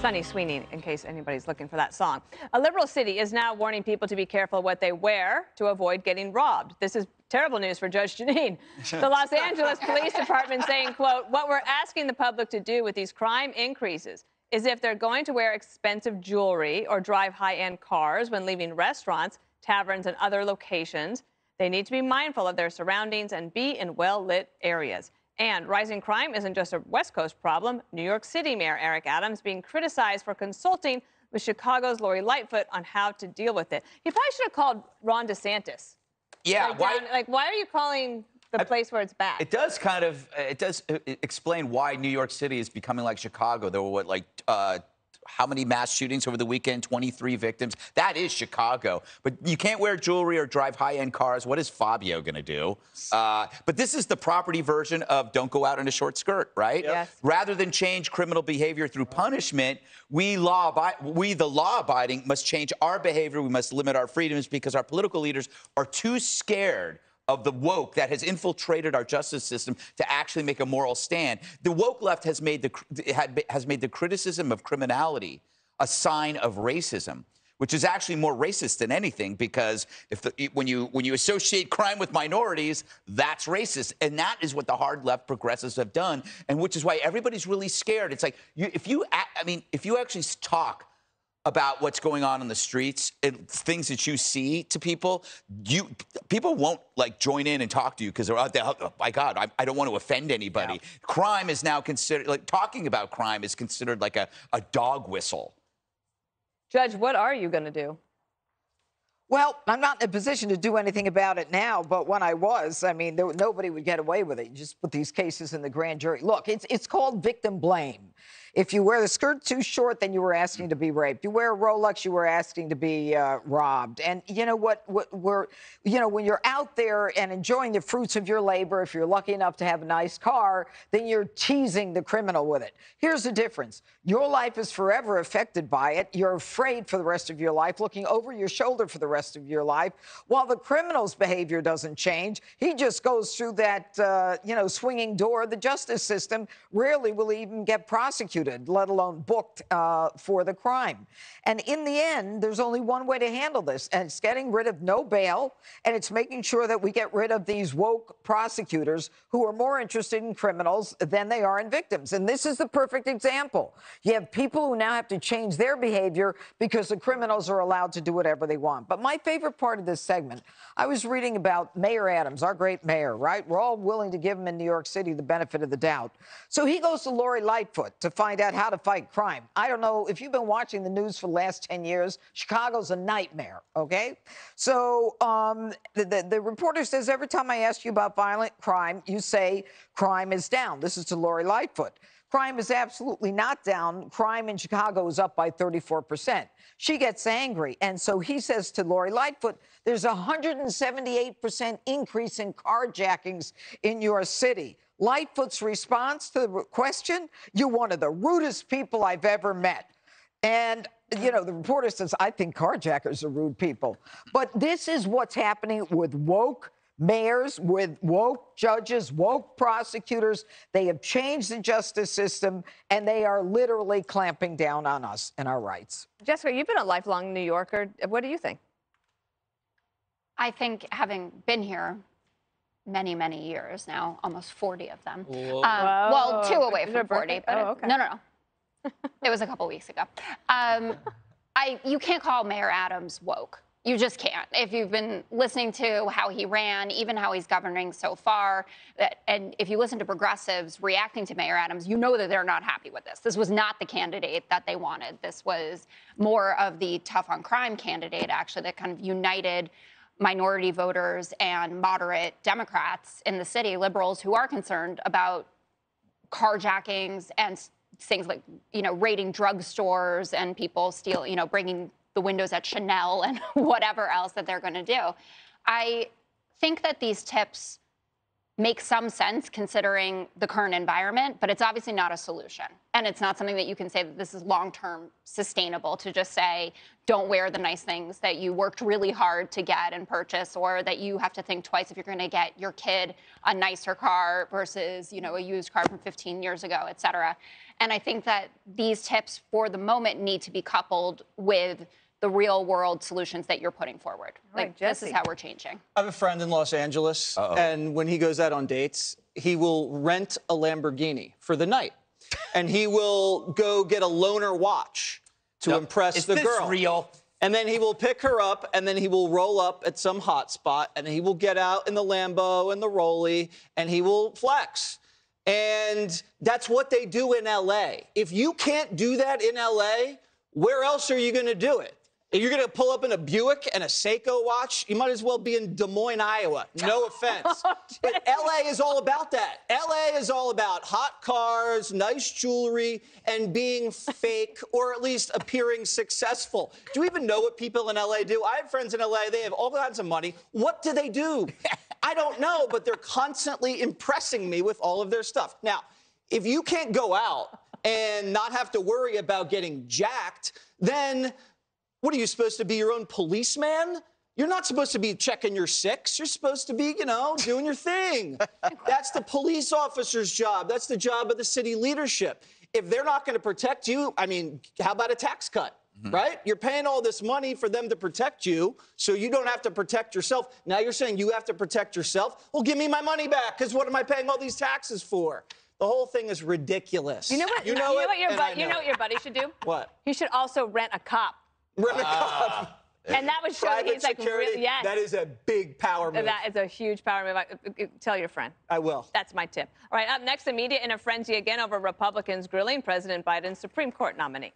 Sunny Sweeney, in case anybody's looking for that song. A liberal city is now warning people to be careful what they wear to avoid getting robbed. This is terrible news for Judge Janine. The Los Angeles Police Department saying, quote, what we're asking the public to do with these crime increases is if they're going to wear expensive jewelry or drive high-end cars when leaving restaurants, taverns, and other locations, they need to be mindful of their surroundings and be in well-lit areas. And rising crime isn't just a West Coast problem. New York City Mayor Eric Adams being criticized for consulting with Chicago's Lori Lightfoot on how to deal with it. He probably should have called Ron DeSantis. Yeah, why are you calling the place where it's bad? It does explain why New York City is becoming like Chicago. There were how many mass shootings over the weekend? 23 victims. That is Chicago. But you can't wear jewelry or drive high-end cars. What is Fabio going to do? But this is the property version of don't go out in a short skirt, right? Yes. Rather than change criminal behavior through punishment, we the law-abiding must change our behavior. We must limit our freedoms because our political leaders are too scared of the woke that has infiltrated our justice system to actually make a moral stand. The woke left has made the criticism of criminality a sign of racism, which is actually more racist than anything, because when you associate crime with minorities, that's racist. And that is what the hard left progressives have done, and which is why everybody's really scared. It's like, if you actually talk about what's going on in the streets and things that you see to people, people won't join in and talk to you because they're out there. Oh my God, I don't want to offend anybody. Yeah. Crime is now considered, talking about crime is considered like a dog whistle. Judge, what are you going to do? Well, I'm not in a position to do anything about it now, but when I was, nobody would get away with it. You just put these cases in the grand jury. Look, it's called victim blame. If you wear the skirt too short, then you were asking to be raped. You wear a Rolex, you were asking to be robbed. And you know what? When you're out there and enjoying the fruits of your labor, if you're lucky enough to have a nice car, then you're teasing the criminal with it. Here's the difference. Your life is forever affected by it. You're afraid for the rest of your life, looking over your shoulder for the rest of your life, while the criminal's behavior doesn't change. He just goes through that, swinging door of the justice system, rarely will he even get prosecuted, let alone booked for the crime. And in the end, there's only one way to handle this, and it's getting rid of no bail, and it's making sure that we get rid of these woke prosecutors who are more interested in criminals than they are in victims. And this is the perfect example. You have people who now have to change their behavior because the criminals are allowed to do whatever they want. But my favorite part of this segment, I was reading about Mayor Adams, our great mayor, right? We're all willing to give him in New York City the benefit of the doubt. So he goes to Lori Lightfoot to find out how to fight crime. I don't know if you've been watching the news for the last 10 years, Chicago's a nightmare, okay? So the reporter says, every time I ask you about violent crime, you say crime is down. This is to Lori Lightfoot. Crime is absolutely not down. Crime in Chicago is up by 34%. She gets angry. And so he says to Lori Lightfoot, there's a 178% increase in carjackings in your city. Lightfoot's response to the question, you're one of the rudest people I've ever met. And, the reporter says, I think carjackers are rude people. But this is what's happening with woke mayors, with woke judges, woke prosecutors. They have changed the justice system, and they are literally clamping down on us and our rights. Jessica, you've been a lifelong New Yorker. What do you think? I think, having been here many, many years now, almost 40 of them. Well, 2 away from 40. But okay. No. It was a couple weeks ago. You can't call Mayor Adams woke. You just can't. If you've been listening to how he ran, even how he's governing so far, and if you listen to progressives reacting to Mayor Adams, you know that they're not happy with this. This was not the candidate that they wanted. This was more of the tough on crime candidate, actually, that kind of united minority voters and moderate Democrats in the city, liberals who are concerned about carjackings and things like, raiding drugstores and people bringing the windows at Chanel and whatever else that they're going to do. I think that these tips make some sense considering the current environment, but it's obviously not a solution. And it's not something that you can say that this is long-term sustainable, to just say, don't wear the nice things that you worked really hard to get and purchase, or that you have to think twice if you're going to get your kid a nicer car versus, a used car from 15 years ago, et cetera. And I think that these tips for the moment need to be coupled with the real world solutions that you're putting forward. Right, Like, this is how we're changing. I have a friend in Los Angeles, and when he goes out on dates, he will rent a Lamborghini for the night. And he will go get a loaner watch to impress the girl. Is this real? And then he will pick her up, and then he will roll up at some hot spot, and he will get out in the Lambo and the Rollie, and he will flex. And that's what they do in L.A. If you can't do that in L.A., where else are you going to do it? If you're going to pull up in a Buick and a Seiko watch, you might as well be in Des Moines, Iowa. No offense. But L.A. is all about that. L.A. is all about hot cars, nice jewelry, and being fake, or at least appearing successful. Do you even know what people in L.A. do? I have friends in L.A. They have all kinds of money. What do they do? I don't know, but they're constantly impressing me with all of their stuff. Now, if you can't go out and not have to worry about getting jacked, then what are you supposed to be, your own policeman? You're not supposed to be checking your six. You're supposed to be, doing your thing. That's the police officer's job. That's the job of the city leadership. If they're not going to protect you, I mean, how about a tax cut, right? You're paying all this money for them to protect you, so you don't have to protect yourself. Now you're saying you have to protect yourself? Well, give me my money back, because what am I paying all these taxes for? The whole thing is ridiculous. You know what? You know what your buddy should do? What? He should also rent a cop. Rent a cop. And that would show that he's like really, yes. That is a big power move. That is a huge power move. Tell your friend. I will. That's my tip. All right, up next, the media in a frenzy again over Republicans grilling President Biden's Supreme Court nominee.